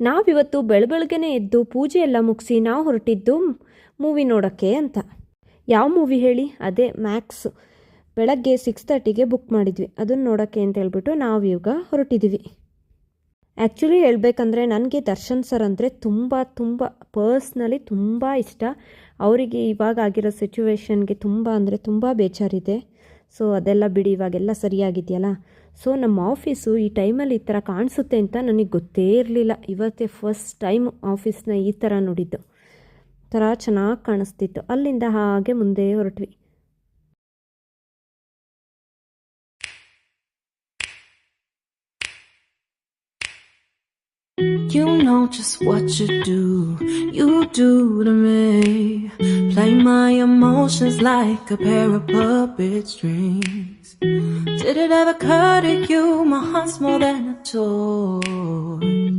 ನಾವಿವತ್ತು ಬೆಳಬೆಳಗ್ಗೆನೇ ಎದ್ದು ಪೂಜೆ ಎಲ್ಲ ಮುಗಿಸಿ ನಾವು ಹೊರಟಿದ್ದು ಮೂವಿ ನೋಡೋಕ್ಕೆ ಅಂತ. ಯಾವ ಮೂವಿ ಹೇಳಿ? ಅದೇ ಮ್ಯಾಕ್ಸ್. ಬೆಳಗ್ಗೆ 6:30ಗೆ ಬುಕ್ ಮಾಡಿದ್ವಿ, ಅದನ್ನು ನೋಡೋಕ್ಕೆ ಅಂತ ಹೇಳ್ಬಿಟ್ಟು ನಾವು ಈಗ ಹೊರಟಿದ್ದೀವಿ. ಆ್ಯಕ್ಚುಲಿ ಹೇಳಬೇಕಂದ್ರೆ ನನಗೆ ದರ್ಶನ್ ಸರ್ ಅಂದರೆ ತುಂಬ ಪರ್ಸ್ನಲಿ ತುಂಬ ಇಷ್ಟ. ಅವರಿಗೆ ಇವಾಗ ಆಗಿರೋ ಸಿಚುವೇಶನ್ಗೆ ತುಂಬ ಬೇಜಾರಿದೆ. ಸೊ ಅದೆಲ್ಲ ಬಿಡಿ, ಇವಾಗೆಲ್ಲ ಸರಿಯಾಗಿದೆಯಲ್ಲ. ಸೊ ನಮ್ಮ ಆಫೀಸು ಈ ಟೈಮಲ್ಲಿ ಈ ಥರ ಕಾಣಿಸುತ್ತೆ ಅಂತ ನನಗೆ ಗೊತ್ತೇ ಇರಲಿಲ್ಲ. ಇವತ್ತೇ ಫಸ್ಟ್ ಟೈಮ್ ಆಫೀಸ್ನ ಈ ಥರ ನೋಡಿದ್ದು. ಥರ ಚೆನ್ನಾಗಿ ಕಾಣಿಸ್ತಿತ್ತು. ಅಲ್ಲಿಂದ ಹಾಗೆ ಮುಂದೆ ಹೊರಟ್ವಿ. You know just what you do to me. Play my emotions like a pair of puppet strings. Did it ever occur to you my heart's more than a toy?